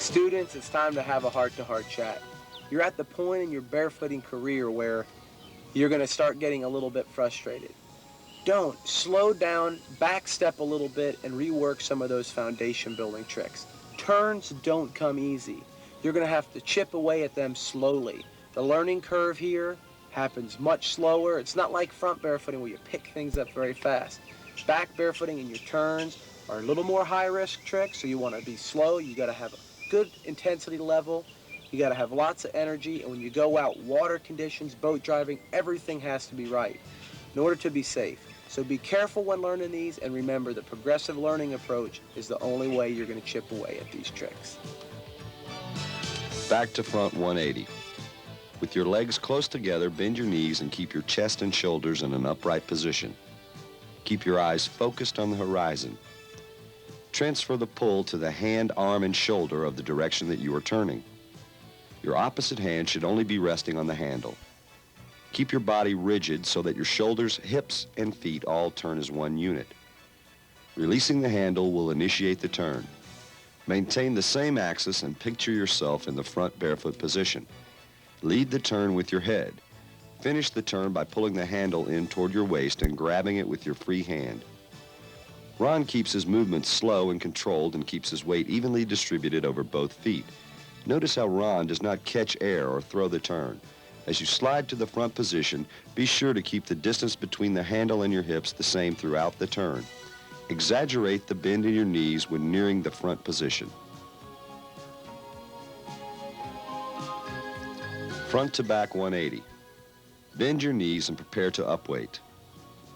Students, it's time to have a heart-to-heart chat. You're at the point in your barefooting career where you're going to start getting a little bit frustrated. Don't. Slow down, back step a little bit, and rework some of those foundation building tricks. Turns don't come easy. You're going to have to chip away at them slowly. The learning curve here happens much slower. It's not like front barefooting where you pick things up very fast. Back barefooting and your turns are a little more high-risk tricks, so you want to be slow. You got to have a good intensity level. You got to have lots of energy, and when you go out, water conditions, boat driving, everything has to be right in order to be safe. So be careful when learning these, and remember the progressive learning approach is the only way you're going to chip away at these tricks. Back to front 180. With your legs close together, bend your knees and keep your chest and shoulders in an upright position. Keep your eyes focused on the horizon. Transfer the pull to the hand, arm, and shoulder of the direction that you are turning. Your opposite hand should only be resting on the handle. Keep your body rigid so that your shoulders, hips, and feet all turn as one unit. Releasing the handle will initiate the turn. Maintain the same axis and picture yourself in the front barefoot position. Lead the turn with your head. Finish the turn by pulling the handle in toward your waist and grabbing it with your free hand. Ron keeps his movements slow and controlled and keeps his weight evenly distributed over both feet. Notice how Ron does not catch air or throw the turn. As you slide to the front position, be sure to keep the distance between the handle and your hips the same throughout the turn. Exaggerate the bend in your knees when nearing the front position. Front to back 180. Bend your knees and prepare to upweight.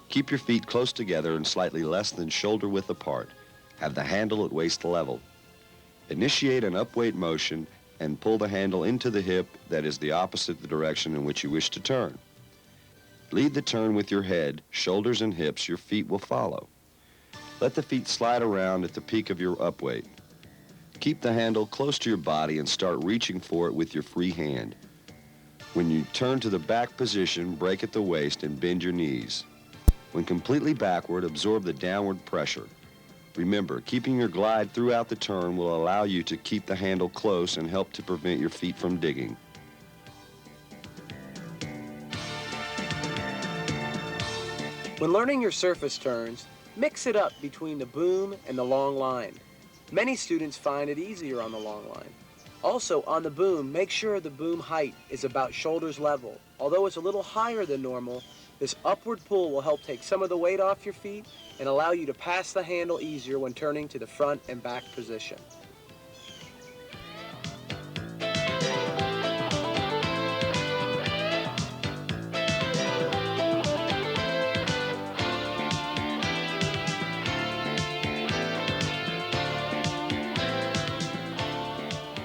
Keep your feet close together and slightly less than shoulder width apart. Have the handle at waist level. Initiate an upweight motion and pull the handle into the hip that is the opposite the direction in which you wish to turn. Lead the turn with your head, shoulders, and hips. Your feet will follow. Let the feet slide around at the peak of your upweight. Keep the handle close to your body and start reaching for it with your free hand. When you turn to the back position, break at the waist and bend your knees. When completely backward, absorb the downward pressure. Remember, keeping your glide throughout the turn will allow you to keep the handle close and help to prevent your feet from digging. When learning your surface turns, mix it up between the boom and the long line. Many students find it easier on the long line. Also, on the boom, make sure the boom height is about shoulders level. Although it's a little higher than normal, this upward pull will help take some of the weight off your feet and allow you to pass the handle easier when turning to the front and back position.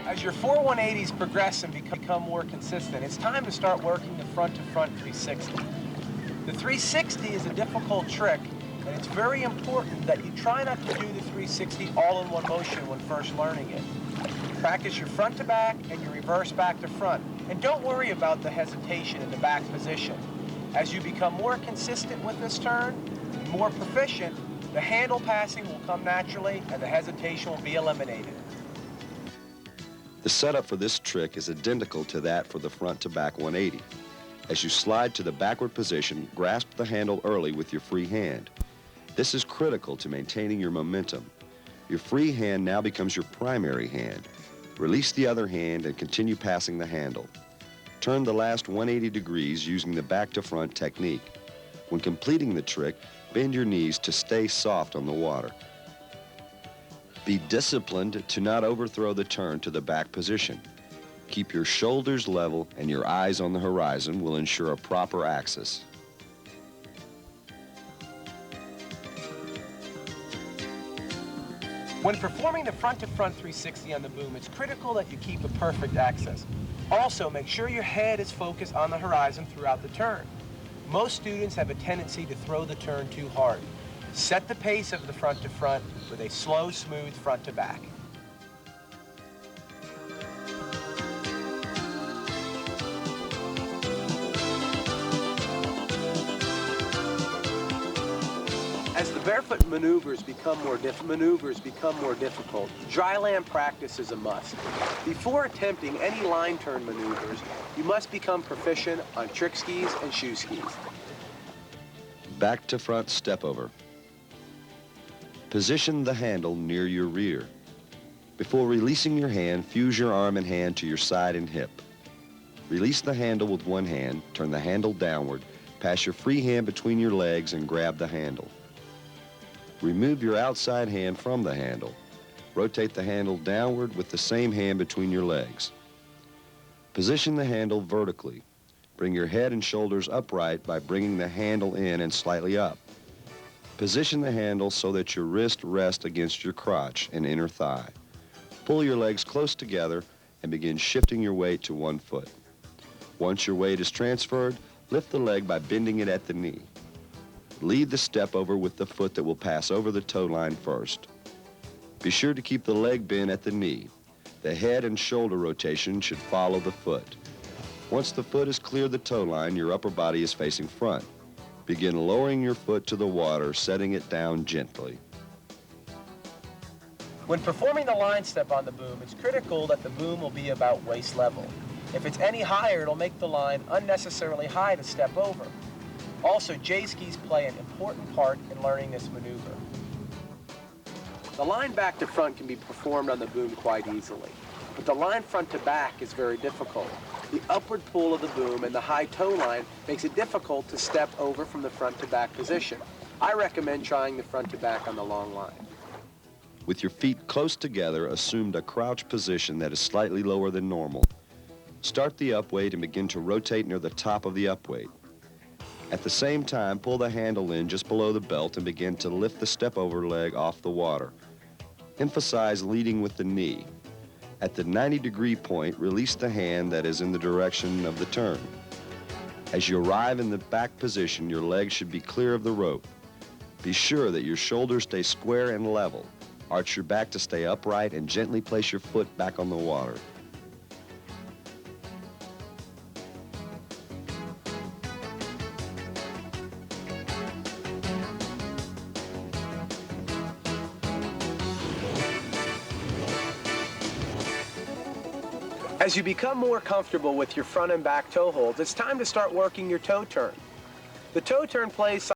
As your 4-180s progress and become more consistent, it's time to start working the front-to-front 360. The 360 is a difficult trick, and it's very important that you try not to do the 360 all in one motion when first learning it. Practice your front to back and your reverse back to front, and don't worry about the hesitation in the back position. As you become more consistent with this turn, and more proficient, the handle passing will come naturally and the hesitation will be eliminated. The setup for this trick is identical to that for the front to back 180. As you slide to the backward position, grasp the handle early with your free hand. This is critical to maintaining your momentum. Your free hand now becomes your primary hand. Release the other hand and continue passing the handle. Turn the last 180 degrees using the back to front technique. When completing the trick, bend your knees to stay soft on the water. Be disciplined to not overthrow the turn to the back position. Keep your shoulders level and your eyes on the horizon will ensure a proper axis. When performing the front-to-front 360 on the boom, it's critical that you keep a perfect axis. Also, make sure your head is focused on the horizon throughout the turn. Most students have a tendency to throw the turn too hard. Set the pace of the front-to-front with a slow, smooth front-to-back. As the the barefoot maneuvers become more difficult, dry land practice is a must. Before attempting any line turn maneuvers, you must become proficient on trick skis and shoe skis. Back to front step over. Position the handle near your rear. Before releasing your hand, fuse your arm and hand to your side and hip. Release the handle with one hand, turn the handle downward, pass your free hand between your legs and grab the handle. Remove your outside hand from the handle. Rotate the handle downward with the same hand between your legs. Position the handle vertically. Bring your head and shoulders upright by bringing the handle in and slightly up. Position the handle so that your wrist rests against your crotch and inner thigh. Pull your legs close together and begin shifting your weight to one foot. Once your weight is transferred, lift the leg by bending it at the knee. Lead the step over with the foot that will pass over the toe line first. Be sure to keep the leg bent at the knee. The head and shoulder rotation should follow the foot. Once the foot has cleared the toe line, your upper body is facing front. Begin lowering your foot to the water, setting it down gently. When performing the line step on the boom, it's critical that the boom will be about waist level. If it's any higher, it'll make the line unnecessarily high to step over. Also, J-skis play an important part in learning this maneuver. The line back to front can be performed on the boom quite easily, but the line front to back is very difficult. The upward pull of the boom and the high toe line makes it difficult to step over from the front to back position. I recommend trying the front to back on the long line. With your feet close together, assume a crouch position that is slightly lower than normal. Start the upweight and begin to rotate near the top of the upweight. At the same time, pull the handle in just below the belt and begin to lift the step-over leg off the water. Emphasize leading with the knee. At the 90-degree point, release the hand that is in the direction of the turn. As you arrive in the back position, your legs should be clear of the rope. Be sure that your shoulders stay square and level. Arch your back to stay upright and gently place your foot back on the water. As you become more comfortable with your front and back toe holds, it's time to start working your toe turn. The toe turn plays